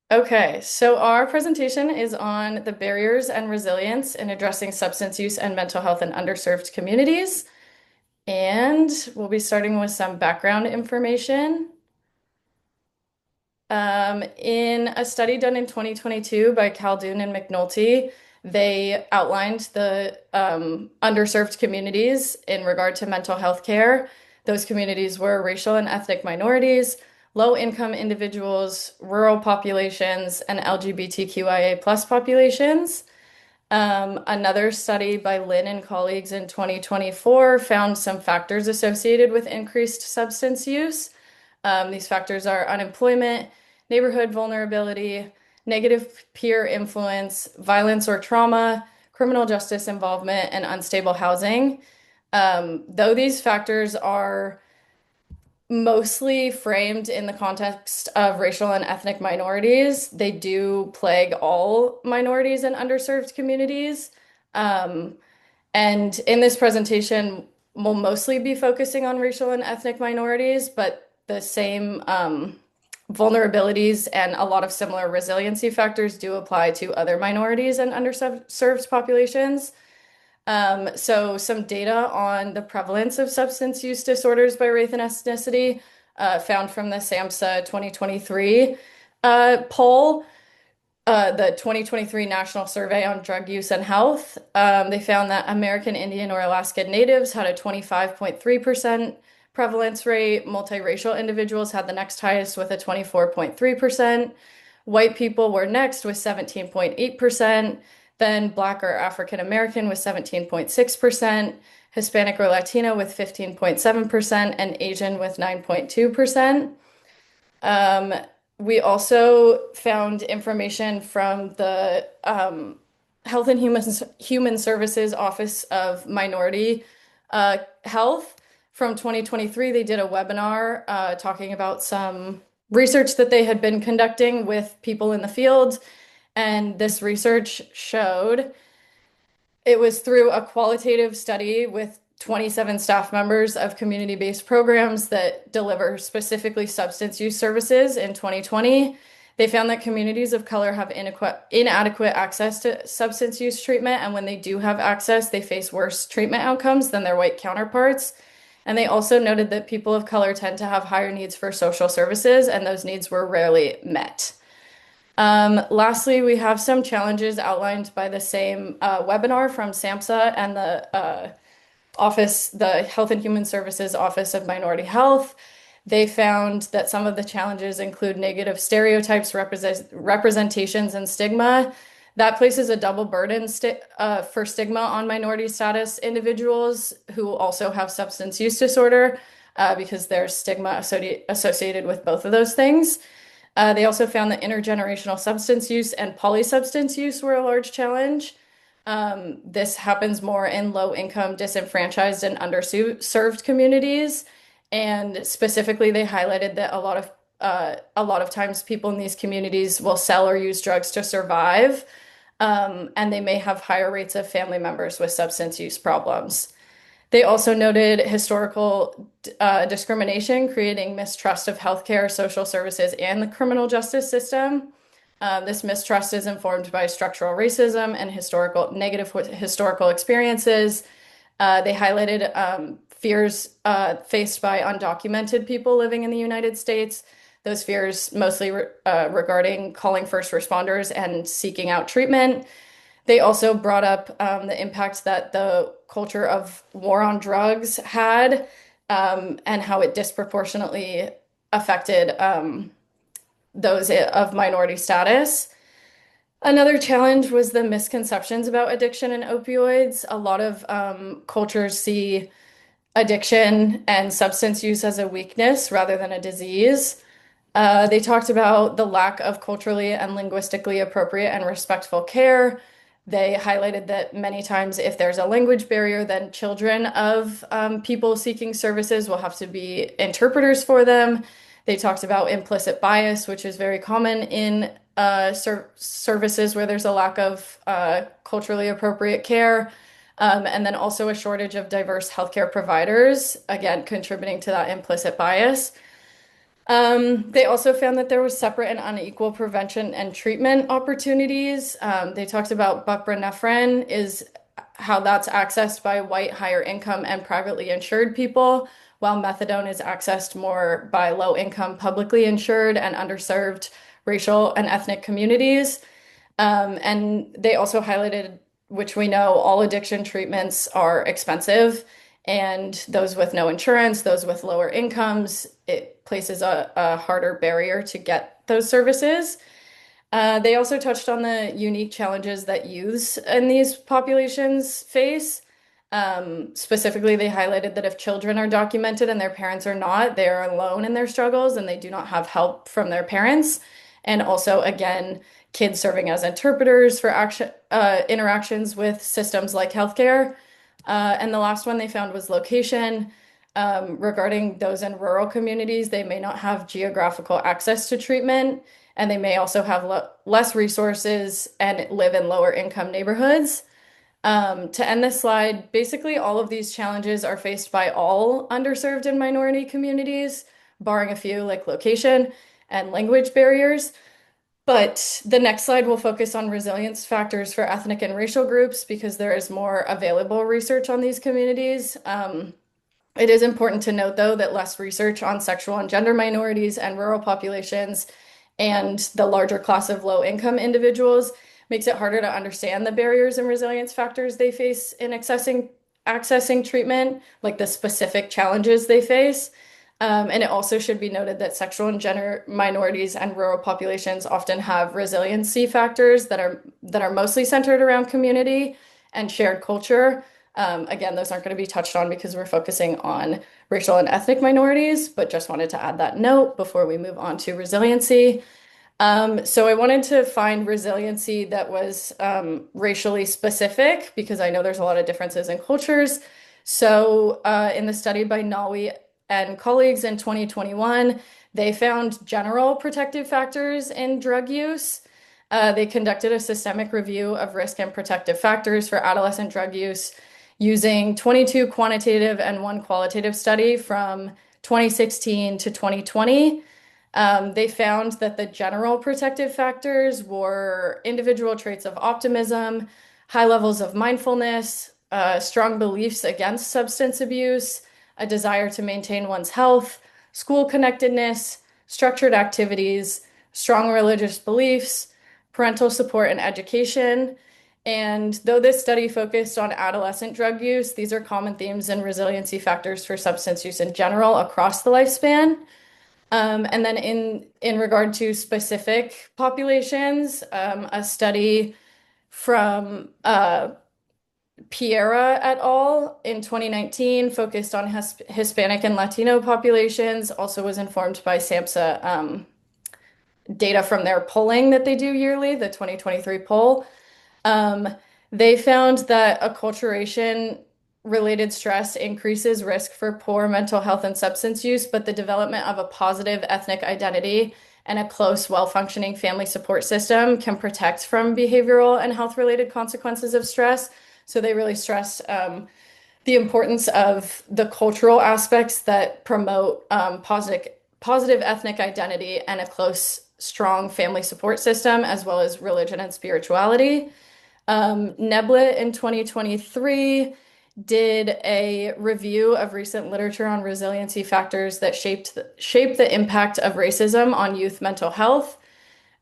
Okay, so our presentation is on the barriers and resilience in addressing substance use and mental health in underserved communities. And we'll be starting with some background information. In a study done in 2022 by Caldoun and McNulty, they outlined the underserved communities in regard to mental health care. Those communities were racial and ethnic minorities, low-income individuals, rural populations, and LGBTQIA plus populations. Another study by Lin and colleagues in 2024 found some factors associated with increased substance use. These factors are unemployment, neighborhood vulnerability, negative peer influence, violence or trauma, criminal justice involvement, and unstable housing. Though these factors are mostly framed in the context of racial and ethnic minorities, they do plague all minorities and underserved communities. Um, and in this presentation, we'll mostly be focusing on racial and ethnic minorities, but the same vulnerabilities and a lot of similar resiliency factors do apply to other minorities and underserved populations. So some data on the prevalence of substance use disorders by race and ethnicity found from the SAMHSA 2023 poll, the 2023 National Survey on Drug Use and Health. They found that American Indian or Alaska Natives had a 25.3% prevalence rate. Multiracial individuals had the next highest with a 24.3%. White people were next with 17.8%. Then Black or African American with 17.6%. Hispanic or Latino with 15.7%, and Asian with 9.2%. Um, we also found information from the Health and Human Services Office of Minority Health from 2023. They did a webinar talking about some research that they had been conducting with people in the field. And this research showed it was through a qualitative study with 27 staff members of community-based programs that deliver specifically substance use services in 2020. They found that communities of color have inadequate access to substance use treatment, and when they do have access, they face worse treatment outcomes than their white counterparts. And they also noted that people of color tend to have higher needs for social services, and those needs were rarely met. Lastly, we have some challenges outlined by the same webinar from SAMHSA and the Health and Human Services Office of Minority Health. They found that some of the challenges include negative stereotypes, representations, and stigma. That places a double burden for stigma on minority status individuals who also have substance use disorder because there's stigma associated with both of those things. They also found that intergenerational substance use and polysubstance use were a large challenge. This happens more in low-income, disenfranchised, and underserved communities. And specifically, they highlighted that a lot of times people in these communities will sell or use drugs to survive, and they may have higher rates of family members with substance use problems. They also noted historical discrimination, creating mistrust of healthcare, social services, and the criminal justice system. This mistrust is informed by structural racism and negative historical experiences. They highlighted fears faced by undocumented people living in the United States. Those fears mostly regarding calling first responders and seeking out treatment. They also brought up the impact that the culture of war on drugs had and how it disproportionately affected those of minority status. Another challenge was the misconceptions about addiction and opioids. A lot of cultures see addiction and substance use as a weakness rather than a disease. They talked about the lack of culturally and linguistically appropriate and respectful care. They highlighted that many times, if there's a language barrier, then children of people seeking services will have to be interpreters for them. They talked about implicit bias, which is very common in services where there's a lack of culturally appropriate care. And then also a shortage of diverse healthcare providers, again, contributing to that implicit bias. They also found that there was separate and unequal prevention and treatment opportunities. They talked about buprenorphine is how that's accessed by white, higher income, and privately insured people, while methadone is accessed more by low income, publicly insured, and underserved racial and ethnic communities. And they also highlighted, which we know, all addiction treatments are expensive, and those with no insurance, those with lower incomes, it places a harder barrier to get those services. They also touched on the unique challenges that youths in these populations face. Specifically, they highlighted that if children are documented and their parents are not, they are alone in their struggles and they do not have help from their parents. And also, again, kids serving as interpreters for interactions with systems like healthcare. And the last one they found was location. Regarding those in rural communities, they may not have geographical access to treatment, and they may also have less resources and live in lower income neighborhoods. To end this slide, basically all of these challenges are faced by all underserved and minority communities, barring a few like location and language barriers. But the next slide will focus on resilience factors for ethnic and racial groups because there is more available research on these communities. It is important to note, though, that less research on sexual and gender minorities and rural populations and the larger class of low-income individuals makes it harder to understand the barriers and resilience factors they face in accessing treatment, like the specific challenges they face. And it also should be noted that sexual and gender minorities and rural populations often have resiliency factors that are mostly centered around community and shared culture. Again, those aren't going to be touched on because we're focusing on racial and ethnic minorities, but just wanted to add that note before we move on to resiliency. So I wanted to find resiliency that was racially specific because I know there's a lot of differences in cultures. So in the study by Nawi and colleagues in 2021, they found general protective factors in drug use. They conducted a systemic review of risk and protective factors for adolescent drug use using 22 quantitative and one qualitative study from 2016 to 2020. They found that the general protective factors were individual traits of optimism, high levels of mindfulness, strong beliefs against substance abuse, a desire to maintain one's health, school connectedness, structured activities, strong religious beliefs, parental support and education. And though this study focused on adolescent drug use, these are common themes and resiliency factors for substance use in general across the lifespan. And then in regard to specific populations, a study from Piera et al. In 2019 focused on Hispanic and Latino populations, also was informed by SAMHSA data from their polling that they do yearly, the 2023 poll. Um, they found that acculturation related stress increases risk for poor mental health and substance use, but the development of a positive ethnic identity and a close, well-functioning family support system can protect from behavioral and health-related consequences of stress. So they really stressed the importance of the cultural aspects that promote positive ethnic identity and a close, strong family support system, as well as religion and spirituality. Neblett in 2023 did a review of recent literature on resiliency factors that shaped the impact of racism on youth mental health.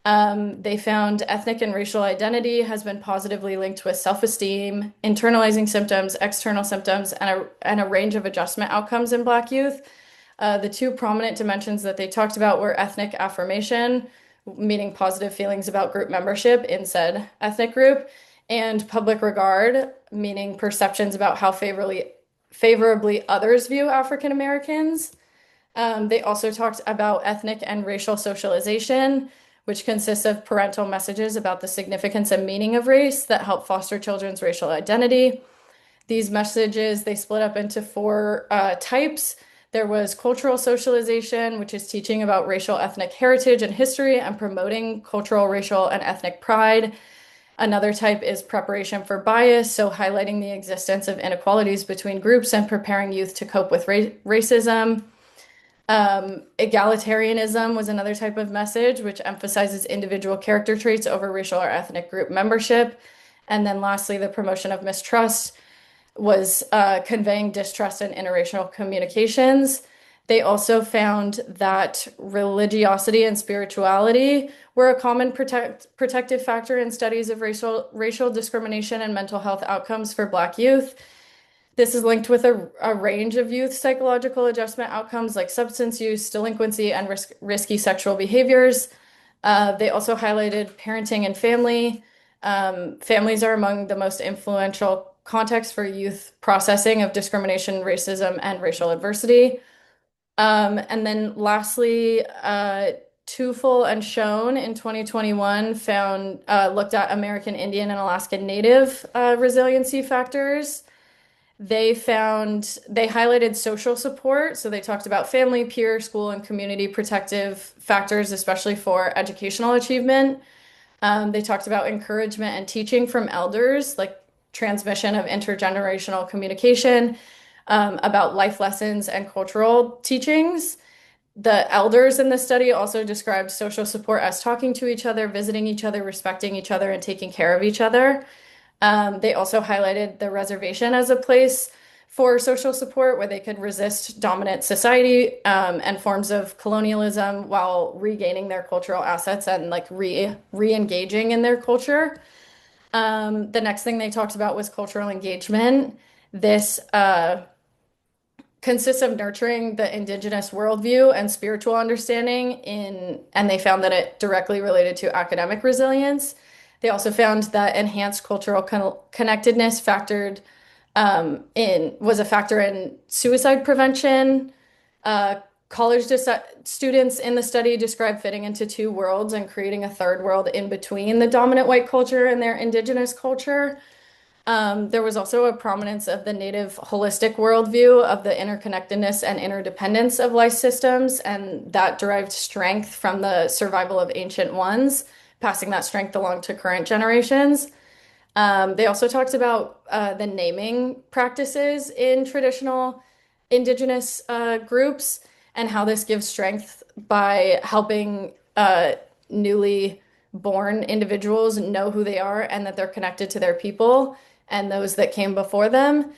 They found ethnic and racial identity has been positively linked with self-esteem, internalizing symptoms, external symptoms, and a range of adjustment outcomes in Black youth. The two prominent dimensions that they talked about were ethnic affirmation, meaning positive feelings about group membership in said ethnic group, and public regard, meaning perceptions about how favorably others view African Americans. They also talked about ethnic and racial socialization, which consists of parental messages about the significance and meaning of race that help foster children's racial identity. These messages, they split up into four types. There was cultural socialization, which is teaching about racial ethnic heritage and history and promoting cultural, racial, and ethnic pride. Another type is preparation for bias, so highlighting the existence of inequalities between groups and preparing youth to cope with racism. Egalitarianism was another type of message, which emphasizes individual character traits over racial or ethnic group membership. And then lastly, the promotion of mistrust was conveying distrust in interracial communications. They also found that religiosity and spirituality were a common protective factor in studies of racial discrimination and mental health outcomes for Black youth. This is linked with a range of youth psychological adjustment outcomes like substance use, delinquency, and risky sexual behaviors. They also highlighted parenting and family. Families are among the most influential contexts for youth processing of discrimination, racism, and racial adversity. And then lastly, Tufel and Schoen in 2021 found looked at American Indian and Alaskan Native resiliency factors. They highlighted social support. So they talked about family, peer, school, and community protective factors, especially for educational achievement. They talked about encouragement and teaching from elders, like transmission of intergenerational communication, about life lessons and cultural teachings. The elders in the study also described social support as talking to each other, visiting each other, respecting each other, and taking care of each other. They also highlighted the reservation as a place for social support where they could resist dominant society and forms of colonialism while regaining their cultural assets and like re-engaging in their culture. The next thing they talked about was cultural engagement. This consists of nurturing the indigenous worldview and spiritual understanding and they found that it directly related to academic resilience. They also found that enhanced cultural connectedness was a factor in suicide prevention. College students in the study described fitting into two worlds and creating a third world in between the dominant white culture and their indigenous culture. There was also a prominence of the native holistic worldview of the interconnectedness and interdependence of life systems, and that derived strength from the survival of ancient ones, passing that strength along to current generations. They also talked about the naming practices in traditional indigenous groups and how this gives strength by helping newly born individuals know who they are and that they're connected to their people and those that came before them.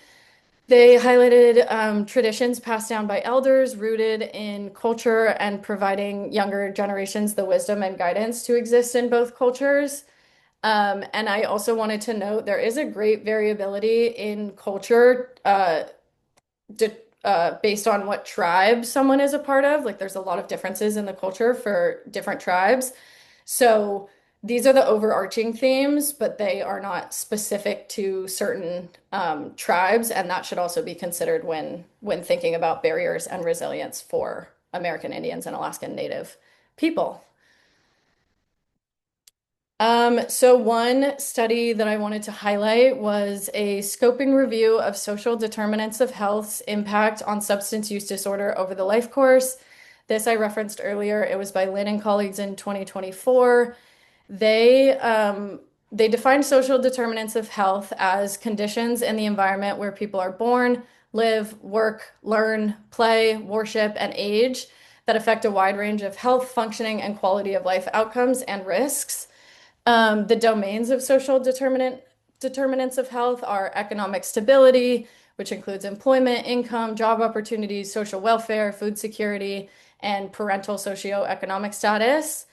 They highlighted traditions passed down by elders rooted in culture and providing younger generations the wisdom and guidance to exist in both cultures. And I also wanted to note there is a great variability in culture based on what tribe someone is a part of. Like there's a lot of differences in the culture for different tribes. So these are the overarching themes, but they are not specific to certain tribes, and that should also be considered when thinking about barriers and resilience for American Indians and Alaskan Native people. So one study that I wanted to highlight was a scoping review of social determinants of health's impact on substance use disorder over the life course. This I referenced earlier. It was by Lynn and colleagues in 2024. They defined social determinants of health as conditions in the environment where people are born, live, work, learn, play, worship, and age that affect a wide range of health, functioning, and quality of life outcomes and risks. The domains of social determinants of health are economic stability, which includes employment, income, job opportunities, social welfare, food security, and parental socioeconomic status.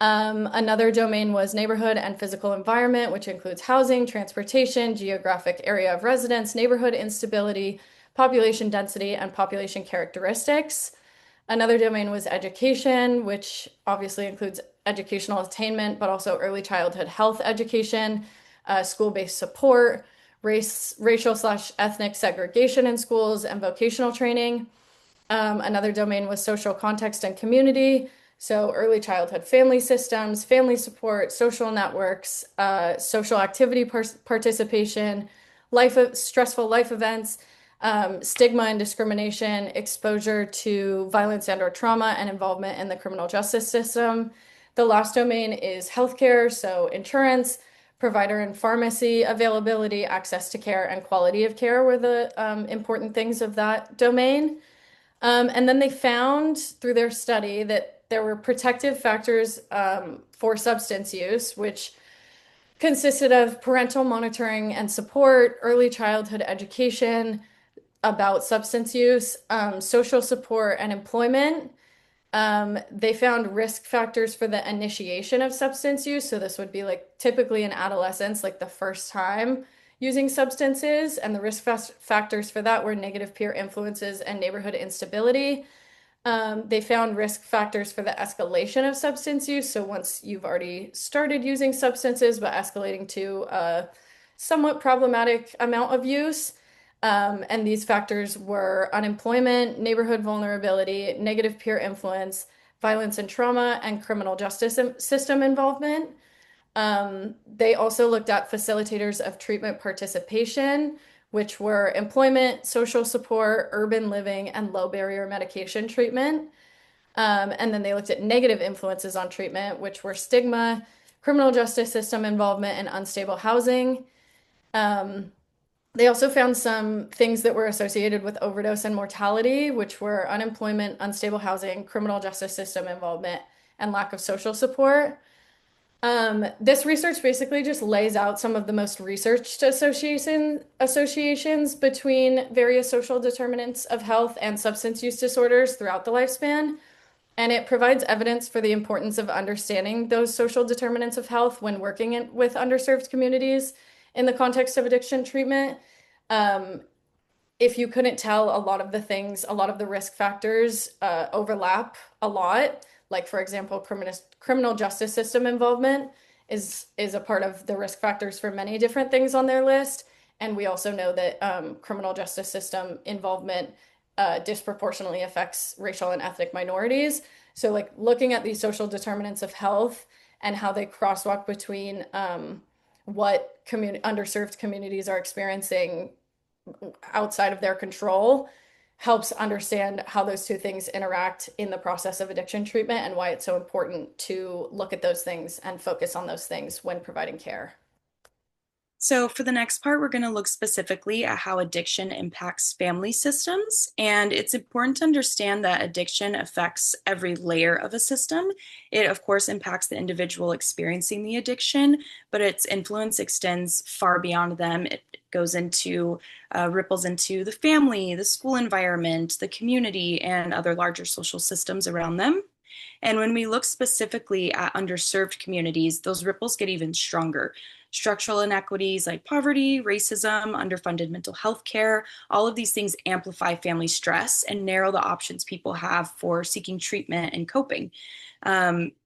Another domain was neighborhood and physical environment, which includes housing, transportation, geographic area of residence, neighborhood instability, population density, and population characteristics. Another domain was education, which obviously includes educational attainment, but also early childhood health education, school-based support, racial/ethnic segregation in schools, and vocational training. Another domain was social context and community. So early childhood family systems, family support, social networks, social activity participation, stressful life events, stigma and discrimination, exposure to violence and or trauma, and involvement in the criminal justice system. The last domain is healthcare, so insurance, provider and pharmacy availability, access to care, and quality of care were the important things of that domain. And then they found through their study that there were protective factors for substance use, which consisted of parental monitoring and support, early childhood education about substance use, social support, and employment. They found risk factors for the initiation of substance use. So this would be like typically in adolescence, like the first time using substances, and the factors for that were negative peer influences and neighborhood instability. They found risk factors for the escalation of substance use. So once you've already started using substances, but escalating to a somewhat problematic amount of use. And these factors were unemployment, neighborhood vulnerability, negative peer influence, violence and trauma, and criminal justice system involvement. They also looked at facilitators of treatment participation, which were employment, social support, urban living, and low barrier medication treatment. And then they looked at negative influences on treatment, which were stigma, criminal justice system involvement, and unstable housing. Um, they also found some things that were associated with overdose and mortality, which were unemployment, unstable housing, criminal justice system involvement, and lack of social support. This research basically just lays out some of the most researched associations between various social determinants of health and substance use disorders throughout the lifespan. And it provides evidence for the importance of understanding those social determinants of health when working with underserved communities in the context of addiction treatment. Um, if you couldn't tell, a lot of the things, a lot of the risk factors overlap a lot. Like, for example, criminal justice system involvement is a part of the risk factors for many different things on their list. And we also know that criminal justice system involvement disproportionately affects racial and ethnic minorities. So, like, looking at these social determinants of health and how they crosswalk between what underserved communities are experiencing outside of their control helps understand how those two things interact in the process of addiction treatment and why it's so important to look at those things and focus on those things when providing care. So, for the next part, we're going to look specifically at how addiction impacts family systems. And it's important to understand that addiction affects every layer of a system. It, of course, impacts the individual experiencing the addiction, but its influence extends far beyond them. It goes into, ripples into the family, the school environment, the community, and other larger social systems around them. And when we look specifically at underserved communities, those ripples get even stronger. Structural inequities like poverty, racism, underfunded mental health care, all of these things amplify family stress and narrow the options people have for seeking treatment and coping.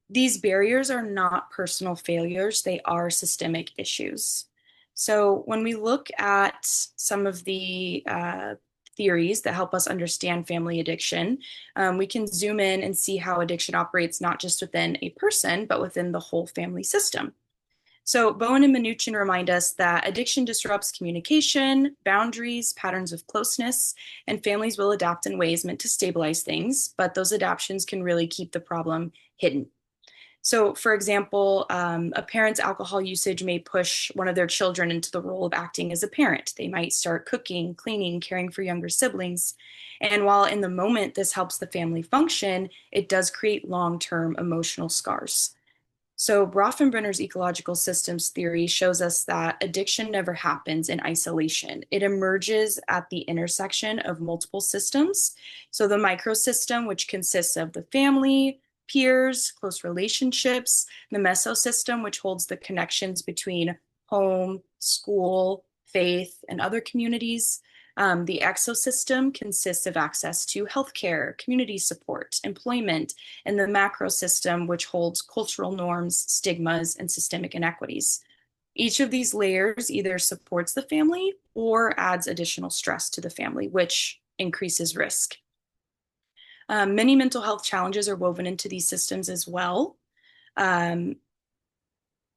These barriers are not personal failures, they are systemic issues. So when we look at some of the theories that help us understand family addiction, we can zoom in and see how addiction operates not just within a person, but within the whole family system. So Bowen and Mnuchin remind us that addiction disrupts communication, boundaries, patterns of closeness, and families will adapt in ways meant to stabilize things, but those adaptations can really keep the problem hidden. So, for example, a parent's alcohol usage may push one of their children into the role of acting as a parent. They might start cooking, cleaning, caring for younger siblings. And while in the moment this helps the family function, it does create long-term emotional scars. So Brofenbrenner's ecological systems theory shows us that addiction never happens in isolation. It emerges at the intersection of multiple systems. So the microsystem, which consists of the family, peers, close relationships, the mesosystem, which holds the connections between home, school, faith, and other communities. The exosystem consists of access to healthcare, community support, employment, and the macro system, which holds cultural norms, stigmas, and systemic inequities. Each of these layers either supports the family or adds additional stress to the family, which increases risk. Many mental health challenges are woven into these systems as well.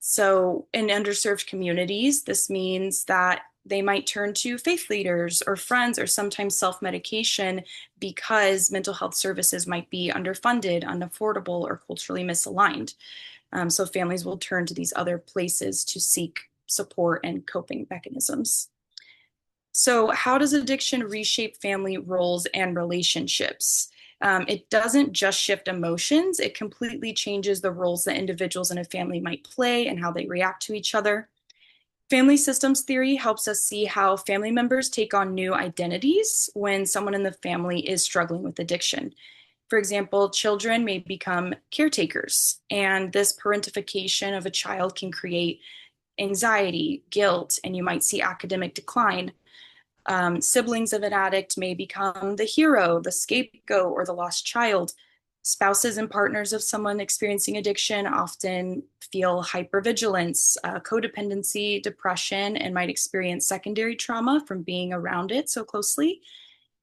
So in underserved communities, this means that they might turn to faith leaders or friends or sometimes self-medication because mental health services might be underfunded, unaffordable, or culturally misaligned. So families will turn to these other places to seek support and coping mechanisms. So, how does addiction reshape family roles and relationships? It doesn't just shift emotions, it completely changes the roles that individuals in a family might play and how they react to each other. Family systems theory helps us see how family members take on new identities when someone in the family is struggling with addiction. For example, children may become caretakers, and this parentification of a child can create anxiety, guilt, and you might see academic decline. Siblings of an addict may become the hero, the scapegoat, or the lost child. Spouses and partners of someone experiencing addiction often feel hypervigilance, codependency, depression, and might experience secondary trauma from being around it so closely.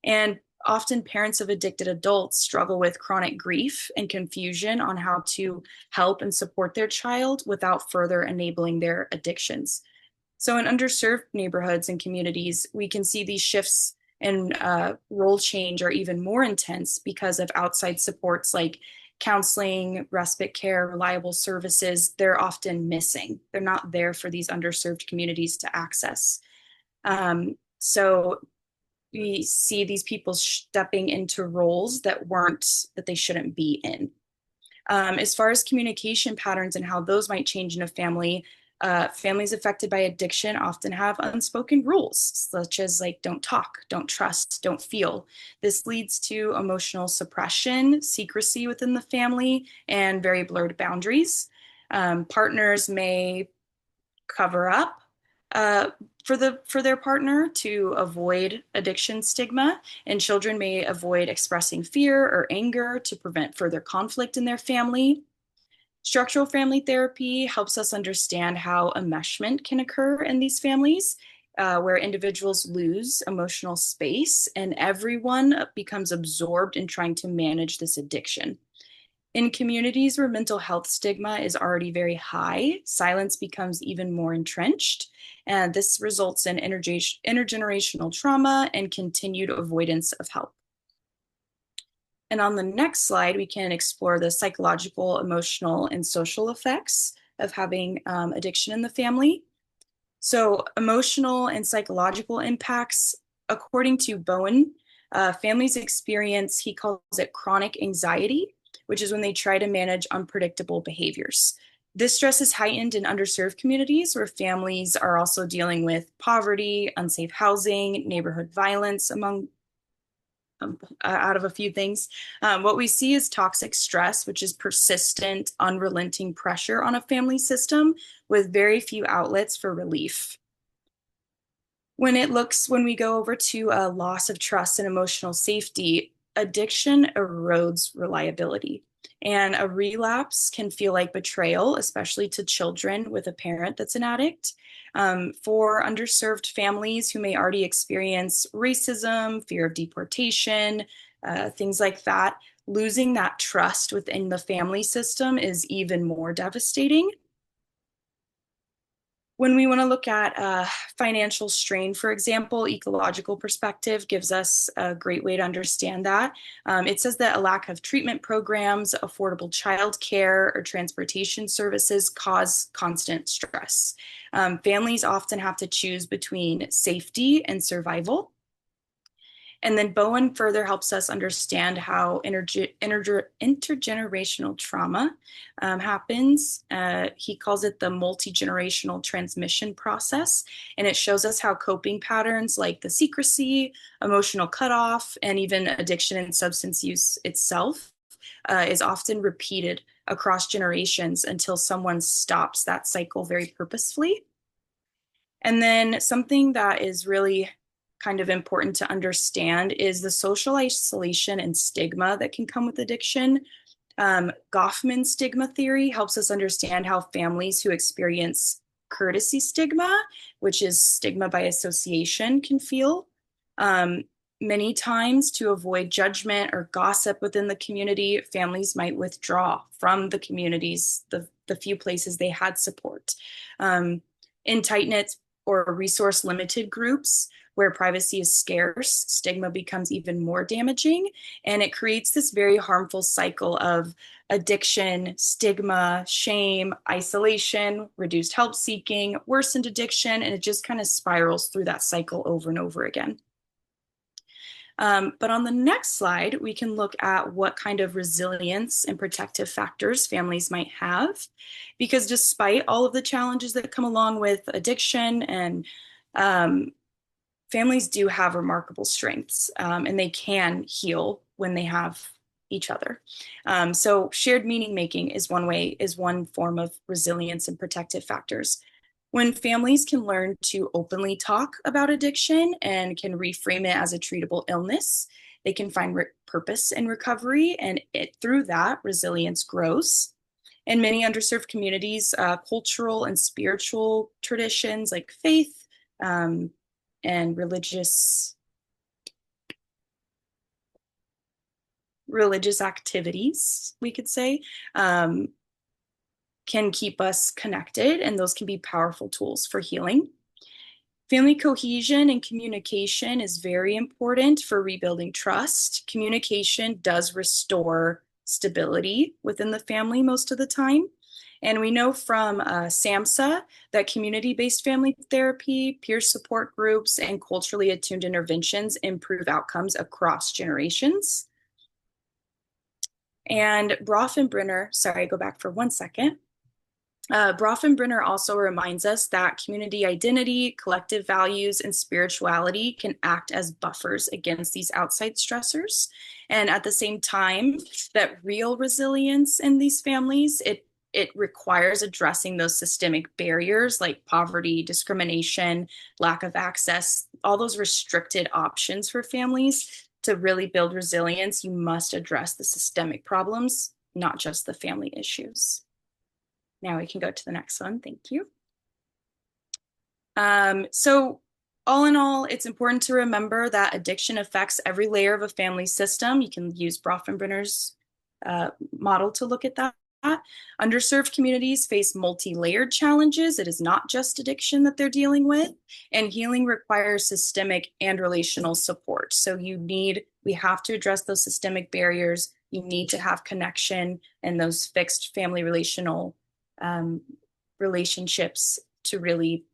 And often, parents of addicted adults struggle with chronic grief and confusion on how to help and support their child without further enabling their addictions. So in underserved neighborhoods and communities, we can see these shifts and role change are even more intense because of outside supports like counseling, respite care, reliable services. They're often missing. They're not there for these underserved communities to access. So we see these people stepping into roles that they shouldn't be in. As far as communication patterns and how those might change in a family, families affected by addiction often have unspoken rules, such as like don't talk, don't trust, don't feel. This leads to emotional suppression, secrecy within the family, and very blurred boundaries. Partners may cover up uh, for their partner to avoid addiction stigma, and children may avoid expressing fear or anger to prevent further conflict in their family. Structural family therapy helps us understand how enmeshment can occur in these families, where individuals lose emotional space and everyone becomes absorbed in trying to manage this addiction. In communities where mental health stigma is already very high, silence becomes even more entrenched, and this results in intergenerational trauma and continued avoidance of help. And on the next slide, we can explore the psychological, emotional, and social effects of having addiction in the family. So, emotional and psychological impacts, according to Bowen, families experience, he calls it chronic anxiety, which is when they try to manage unpredictable behaviors. This stress is heightened in underserved communities where families are also dealing with poverty, unsafe housing, neighborhood violence, among out of a few things. What we see is toxic stress, which is persistent, unrelenting pressure on a family system with very few outlets for relief. When we go over to a loss of trust and emotional safety, addiction erodes reliability. And a relapse can feel like betrayal, especially to children with a parent that's an addict. For underserved families who may already experience racism, fear of deportation, things like that, losing that trust within the family system is even more devastating. When we want to look at financial strain, for example, ecological perspective gives us a great way to understand that. It says that a lack of treatment programs, affordable childcare, or transportation services cause constant stress. Families often have to choose between safety and survival. And then Bowen further helps us understand how intergenerational trauma happens. He calls it the multi-generational transmission process. And it shows us how coping patterns like the secrecy, emotional cutoff, and even addiction and substance use itself is often repeated across generations until someone stops that cycle very purposefully. And then something that is really kind of important to understand is the social isolation and stigma that can come with addiction. Goffman's stigma theory helps us understand how families who experience courtesy stigma, which is stigma by association, can feel. Many times, to avoid judgment or gossip within the community, families might withdraw from the communities, the few places they had support. In tight knit or resource limited groups, Where privacy is scarce, stigma becomes even more damaging, and it creates this very harmful cycle of addiction, stigma, shame, isolation, reduced help seeking, worsened addiction, and it just kind of spirals through that cycle over and over again. But on the next slide, we can look at what kind of resilience and protective factors families might have. Because despite all of the challenges that come along with addiction and families do have remarkable strengths, and they can heal when they have each other. So shared meaning making is one form of resilience and protective factors. When families can learn to openly talk about addiction and can reframe it as a treatable illness, they can find purpose in recovery, and through that, resilience grows. In many underserved communities, cultural and spiritual traditions like faith and religious activities, we could say, can keep us connected, and those can be powerful tools for healing. Family cohesion and communication is very important for rebuilding trust. Communication does restore stability within the family most of the time. And we know from SAMHSA that community-based family therapy, peer support groups, and culturally attuned interventions improve outcomes across generations. And Bronfenbrenner, sorry, go back for 1 second. Bronfenbrenner also reminds us that community identity, collective values, and spirituality can act as buffers against these outside stressors. And at the same time, that real resilience in these families, it requires addressing those systemic barriers like poverty, discrimination, lack of access, all those restricted options for families. To really build resilience, you must address the systemic problems, not just the family issues. Now we can go to the next one. Thank you. So all in all, it's important to remember that addiction affects every layer of a family system. You can use Bronfenbrenner's model to look at that. Underserved communities face multi-layered challenges. It is not just addiction that they're dealing with, and healing requires systemic and relational support. So we have to address those systemic barriers. You need to have connection and those fixed family relationships to really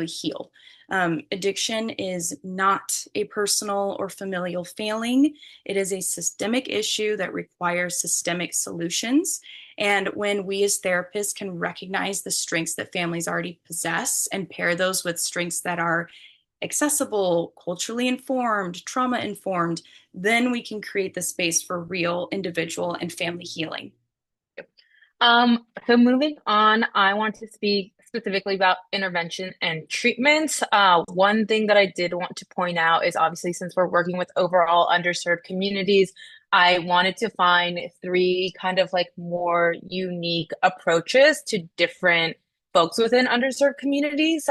heal. Addiction is not a personal or familial failing. It is a systemic issue that requires systemic solutions. And when we as therapists can recognize the strengths that families already possess and pair those with strengths that are accessible, culturally informed, trauma informed, then we can create the space for real individual and family healing. So moving on, I want to speak specifically about intervention and treatment. One thing that I did want to point out is obviously since we're working with overall underserved communities, I wanted to find three kind of like more unique approaches to different folks within underserved communities.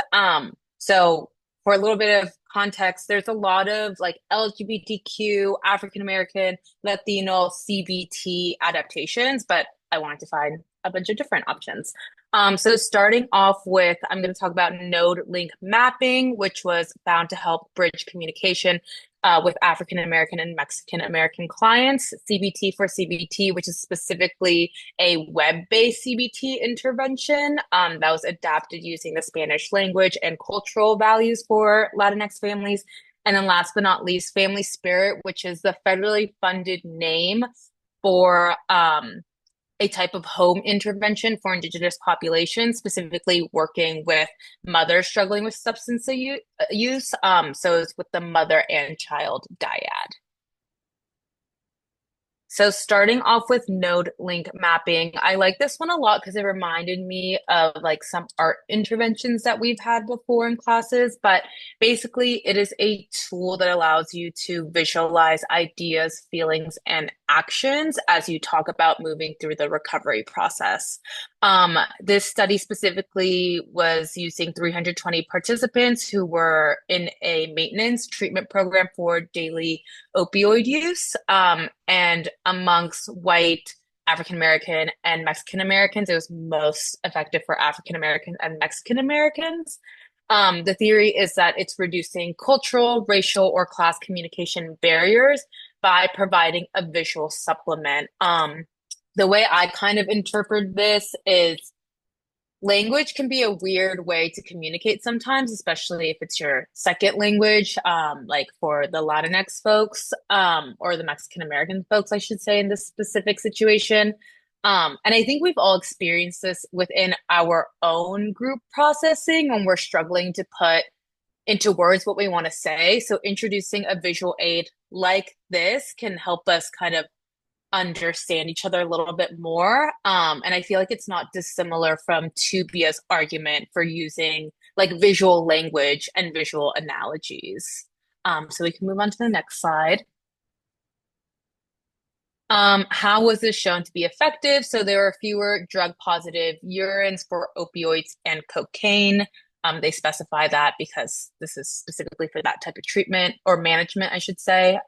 So for a little bit of context, there's a lot of like LGBTQ, African American, Latino, CBT adaptations, but I wanted to find a bunch of different options. So starting off with, I'm going to talk about node link mapping, which was found to help bridge communication with African American and Mexican American clients. CBT for CBT, which is specifically a web-based CBT intervention that was adapted using the Spanish language and cultural values for Latinx families. And then last but not least, Family Spirit, which is the federally funded name for a type of home intervention for Indigenous populations, specifically working with mothers struggling with substance use. So it's with the mother and child dyad. So starting off with node link mapping, I like this one a lot because it reminded me of like some art interventions that we've had before in classes. But basically, it is a tool that allows you to visualize ideas, feelings, and actions as you talk about moving through the recovery process. This study specifically was using 320 participants who were in a maintenance treatment program for daily opioid use. And amongst white, African American, and Mexican Americans, it was most effective for African American and Mexican Americans. The theory is that it's reducing cultural, racial, or class communication barriers by providing a visual supplement. The way I kind of interpret this is language can be a weird way to communicate sometimes, especially if it's your second language, like for the Latinx folks, or the Mexican American folks, I should say, in this specific situation. And I think we've all experienced this within our own group processing when we're struggling to put into words what we want to say. So introducing a visual aid like this can help us kind of understand each other a little bit more. And I feel like it's not dissimilar from Tubia's argument for using like visual language and visual analogies. So we can move on to the next slide. How was this shown to be effective? So there were fewer drug positive urines for opioids and cocaine. They specify that because this is specifically for that type of treatment or management, I should say.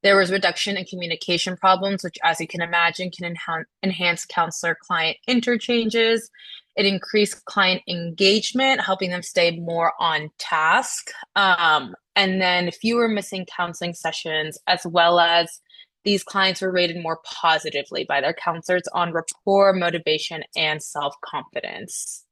There was reduction in communication problems, which, as you can imagine, can enhance counselor-client interchanges. It increased client engagement, helping them stay more on task. And then fewer missing counseling sessions, as well as these clients were rated more positively by their counselors on rapport, motivation, and self-confidence.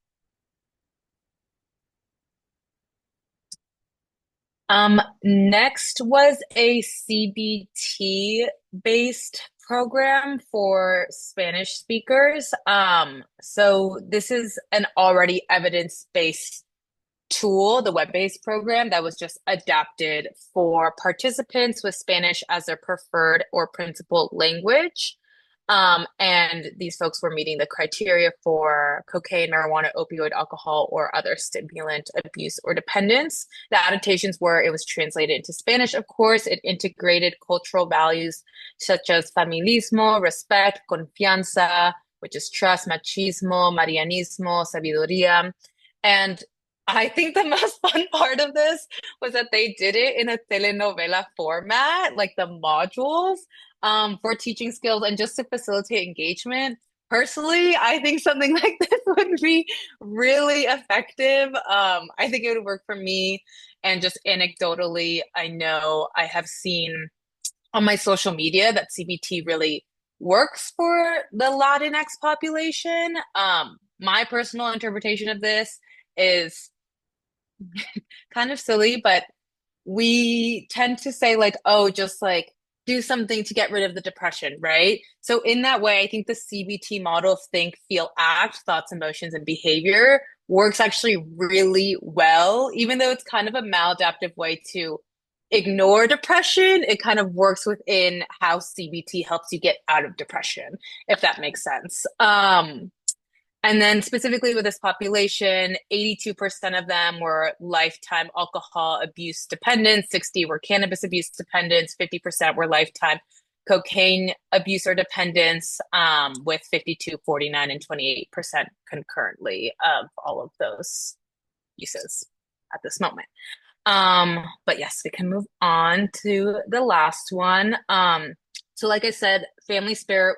Next was a CBT based program for Spanish speakers. So this is an already evidence-based tool, the web-based program that was just adapted for participants with Spanish as their preferred or principal language. And these folks were meeting the criteria for cocaine, marijuana, opioid, alcohol, or other stimulant abuse or dependence. The adaptations were it was translated into Spanish, of course. It integrated cultural values such as familismo, respect, confianza, which is trust, machismo, marianismo, sabiduría. And I think the most fun part of this was that they did it in a telenovela format, like the modules, for teaching skills and just to facilitate engagement. Personally, I think something like this would be really effective. I think it would work for me. And just anecdotally, I know I have seen on my social media that CBT really works for the Latinx population. My personal interpretation of this is kind of silly, but we tend to say like, oh, just like do something to get rid of the depression, right? So in that way, I think the CBT model of think, feel, act, thoughts, emotions, and behavior works actually really well, even though it's kind of a maladaptive way to ignore depression. It kind of works within how CBT helps you get out of depression, if that makes sense. And then specifically with this population, 82% of them were lifetime alcohol abuse dependents, 60 were cannabis abuse dependents, 50% were lifetime cocaine abuse or dependence, with 52, 49, and 28% concurrently of all of those uses at this moment. But yes, we can move on to the last one. So like I said, Family Spirit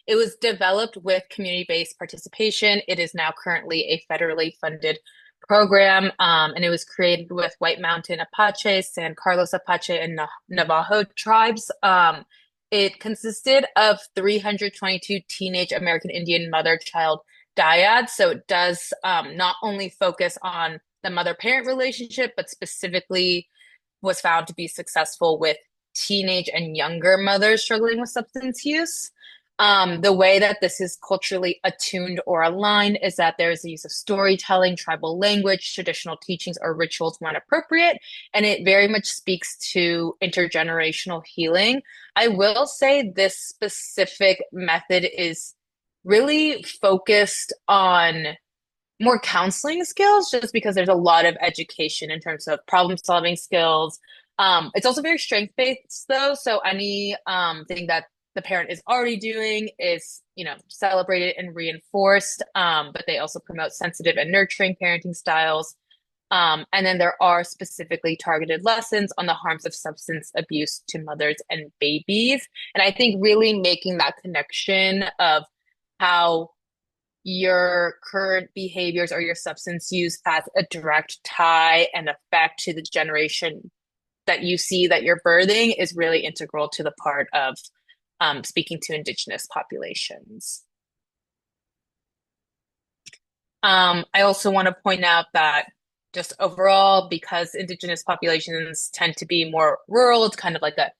it was developed with community-based participation. It is now currently a federally funded program, and it was created with White Mountain Apache, San Carlos Apache, and Navajo tribes. It consisted of 322 teenage American Indian mother-child dyads. So it does not only focus on the mother-parent relationship, but specifically was found to be successful with teenage and younger mothers struggling with substance use. The way that this is culturally attuned or aligned is that there is the use of storytelling, tribal language, traditional teachings, or rituals when appropriate, and it very much speaks to intergenerational healing. I will say this specific method is really focused on more counseling skills just because there's a lot of education in terms of problem solving skills. It's also very strength based though. So any thing that the parent is already doing is, celebrated and reinforced. But they also promote sensitive and nurturing parenting styles. And then there are specifically targeted lessons on the harms of substance abuse to mothers and babies. And I think really making that connection of how your current behaviors or your substance use has a direct tie and effect to the generation that you see that you're birthing is really integral to the part of speaking to Indigenous populations. I also want to point out that just overall, because Indigenous populations tend to be more rural, it's kind of like a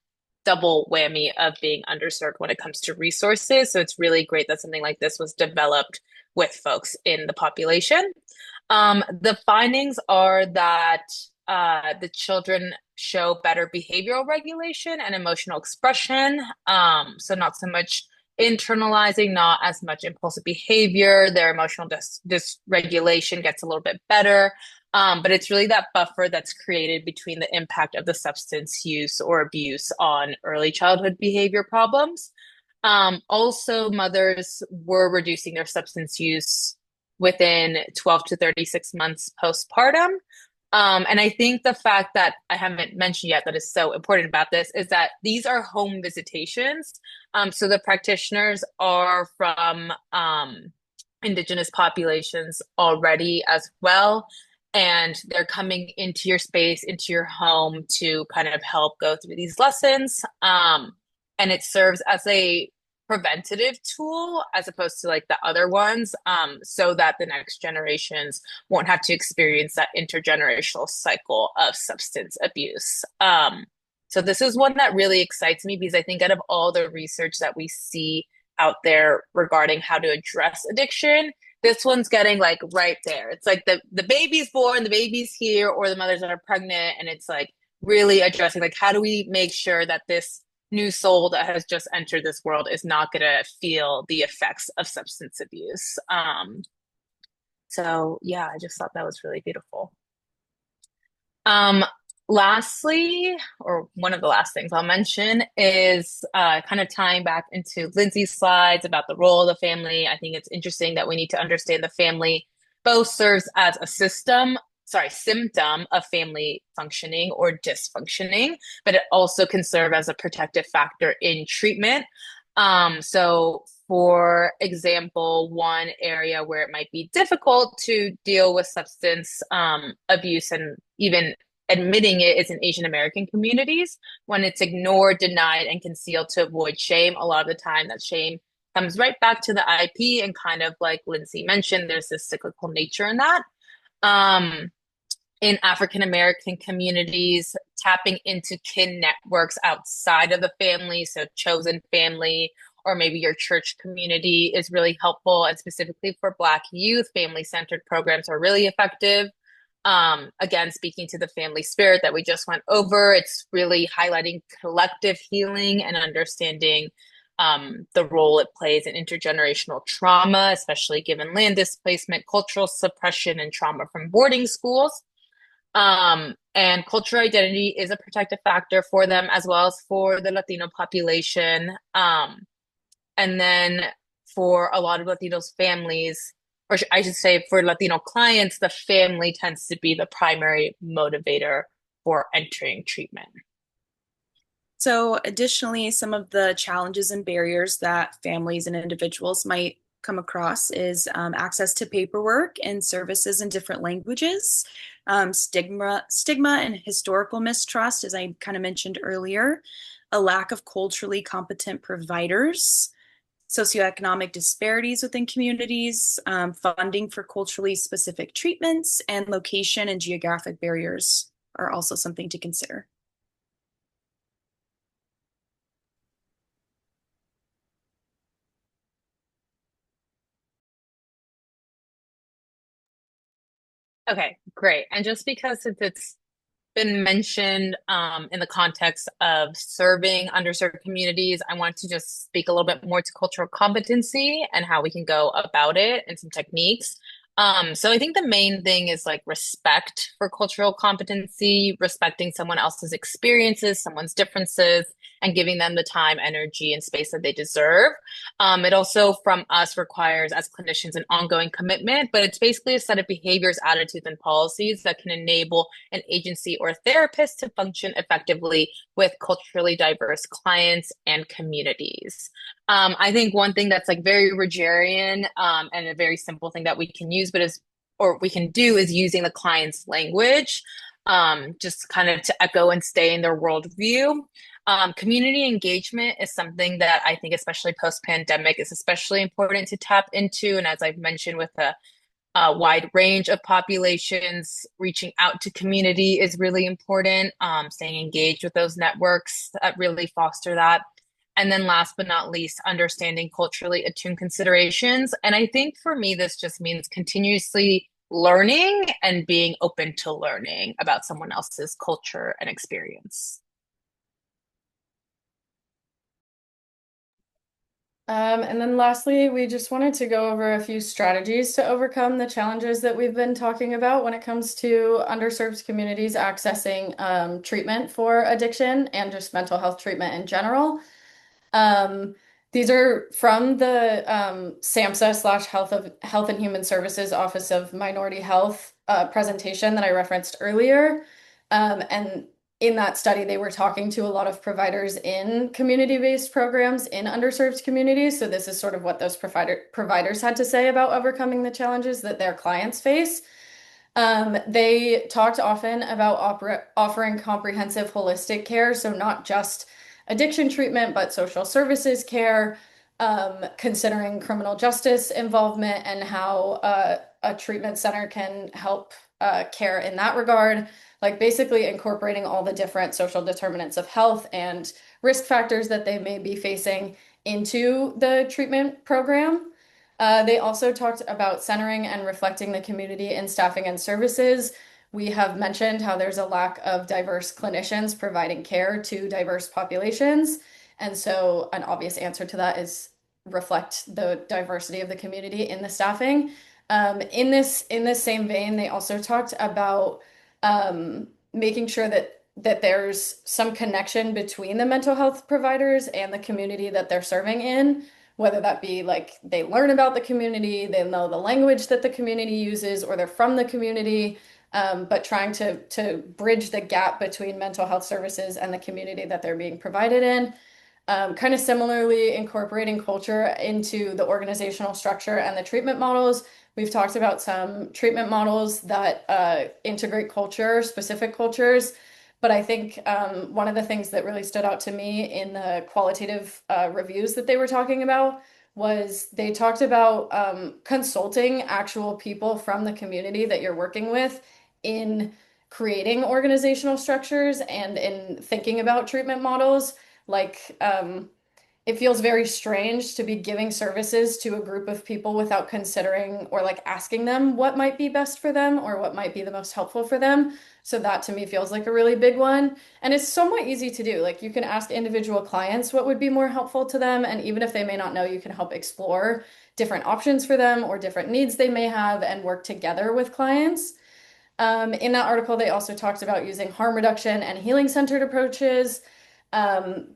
double whammy of being underserved when it comes to resources. So it's really great that something like this was developed with folks in the population. The findings are that the children show better behavioral regulation and emotional expression. So not so much internalizing, not as much impulsive behavior. Their emotional dysregulation gets a little bit better. But it's really that buffer that's created between the impact of the substance use or abuse on early childhood behavior problems. Also, mothers were reducing their substance use within 12 to 36 months postpartum. And I think the fact that I haven't mentioned yet that is so important about this is that these are home visitations. So the practitioners are from Indigenous populations already as well. And they're coming into your space, into your home to kind of help go through these lessons. And it serves as a preventative tool as opposed to like the other ones, so that the next generations won't have to experience that intergenerational cycle of substance abuse. So this is one that really excites me because I think out of all the research that we see out there regarding how to address addiction, this one's getting like right there. It's like the baby's born, the baby's here, or the mothers that are pregnant, and it's like really addressing like how do we make sure that this new soul that has just entered this world is not going to feel the effects of substance abuse. So yeah, I just thought that was really beautiful. Um, Lastly, or one of the last things I'll mention is kind of tying back into Lindsay's slides about the role of the family. I think it's interesting that we need to understand the family both serves as a symptom of family functioning or dysfunctioning, but it also can serve as a protective factor in treatment. So for example, one area where it might be difficult to deal with substance abuse and even admitting it is in Asian American communities when it's ignored, denied, and concealed to avoid shame. A lot of the time, that shame comes right back to the IP, and kind of like Lindsay mentioned, there's this cyclical nature in that. Um, in African American communities, tapping into kin networks outside of the family, so chosen family, or maybe your church community is really helpful. And specifically for Black youth, family-centered programs are really effective. Again, speaking to the family spirit that we just went over, it's really highlighting collective healing and understanding the role it plays in intergenerational trauma, especially given land displacement, cultural suppression, and trauma from boarding schools. And cultural identity is a protective factor for them as well as for the Latino population. And then for a lot of Latinos families, or I should say for Latino clients, the family tends to be the primary motivator for entering treatment. So additionally, some of the challenges and barriers that families and individuals might come across is access to paperwork and services in different languages, stigma and historical mistrust, as I kind of mentioned earlier, a lack of culturally competent providers, socioeconomic disparities within communities, funding for culturally specific treatments, and location and geographic barriers are also something to consider. Okay, great. And just because since it's been mentioned in the context of serving underserved communities, I want to just speak a little bit more to cultural competency and how we can go about it and some techniques. So I think the main thing is like respect for cultural competency, respecting someone else's experiences, someone's differences, and giving them the time, energy, and space that they deserve. It also, from us, requires as clinicians an ongoing commitment, but it's basically a set of behaviors, attitudes, and policies that can enable an agency or therapist to function effectively with culturally diverse clients and communities. I think one thing that's like very Rogerian, and a very simple thing that we can use, or we can do is using the client's language, just kind of to echo and stay in their worldview. Community engagement is something that I think, especially post-pandemic, is especially important to tap into. And as I've mentioned, with a wide range of populations, reaching out to community is really important. Staying engaged with those networks that really foster that. And then last but not least, understanding culturally attuned considerations. And I think for me, this just means continuously learning and being open to learning about someone else's culture and experience. And then lastly, we just wanted to go over a few strategies to overcome the challenges that we've been talking about when it comes to underserved communities accessing treatment for addiction and just mental health treatment in general. Um, these are from the SAMHSA slash Health and Human Services Office of Minority Health presentation that I referenced earlier. And in that study, they were talking to a lot of providers in community-based programs in underserved communities. So this is sort of what those providers had to say about overcoming the challenges that their clients face. They talked often about offering comprehensive holistic care, so not just addiction treatment, but social services care, considering criminal justice involvement and how a treatment center can help care in that regard. Like basically incorporating all the different social determinants of health and risk factors that they may be facing into the treatment program. They also talked about centering and reflecting the community in staffing and services. We have mentioned how there's a lack of diverse clinicians providing care to diverse populations. And so, an obvious answer to that is reflect the diversity of the community in the staffing. In this same vein, they also talked about making sure that there's some connection between the mental health providers and the community that they're serving in, whether that be like they learn about the community, they know the language that the community uses, or they're from the community, but trying to bridge the gap between mental health services and the community that they're being provided in. Kind of similarly, incorporating culture into the organizational structure and the treatment models. We've talked about some treatment models that integrate culture, specific cultures. But I think one of the things that really stood out to me in the qualitative reviews that they were talking about was they talked about consulting actual people from the community that you're working with in creating organizational structures and in thinking about treatment models. Like, it feels very strange to be giving services to a group of people without considering or like asking them what might be best for them or what might be the most helpful for them. So that to me feels like a really big one. And it's somewhat easy to do. Like you can ask individual clients what would be more helpful to them. And even if they may not know, you can help explore different options for them or different needs they may have and work together with clients. In that article, they also talked about using harm reduction and healing centered approaches.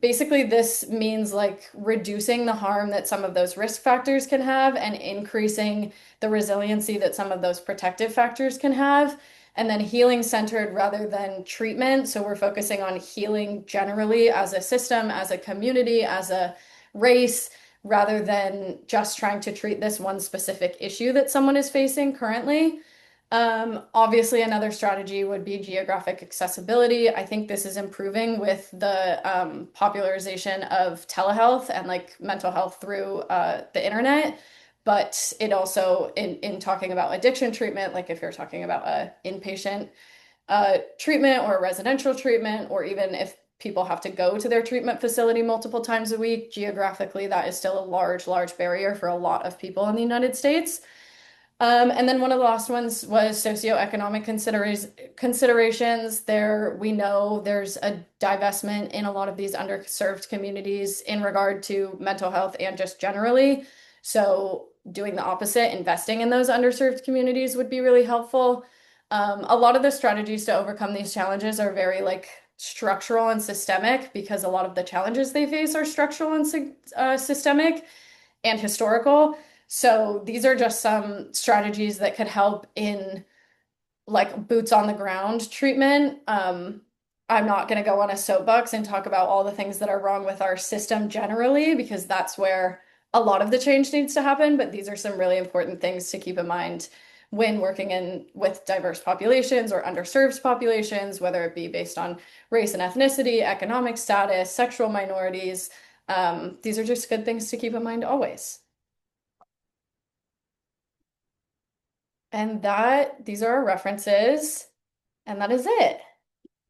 Basically, this means like reducing the harm that some of those risk factors can have and increasing the resiliency that some of those protective factors can have. And then healing centered rather than treatment. So we're focusing on healing generally as a system, as a community, as a race, rather than just trying to treat this one specific issue that someone is facing currently. Obviously, another strategy would be geographic accessibility. I think this is improving with the popularization of telehealth and like mental health through the internet. But it also, in talking about addiction treatment, like if you're talking about a inpatient treatment or a residential treatment, or even if people have to go to their treatment facility multiple times a week, geographically, that is still a large, large barrier for a lot of people in the United States. And then one of the last ones was socioeconomic considerations. There, we know there's a divestment in a lot of these underserved communities in regard to mental health and just generally. So doing the opposite, investing in those underserved communities would be really helpful. A lot of the strategies to overcome these challenges are very like structural and systemic because a lot of the challenges they face are structural and systemic and historical. So these are just some strategies that could help in like boots on the ground treatment. I'm not going to go on a soapbox and talk about all the things that are wrong with our system generally, because that's where a lot of the change needs to happen. But these are some really important things to keep in mind when working in with diverse populations or underserved populations, whether it be based on race and ethnicity, economic status, sexual minorities. These are just good things to keep in mind always. And these are our references, and that is it.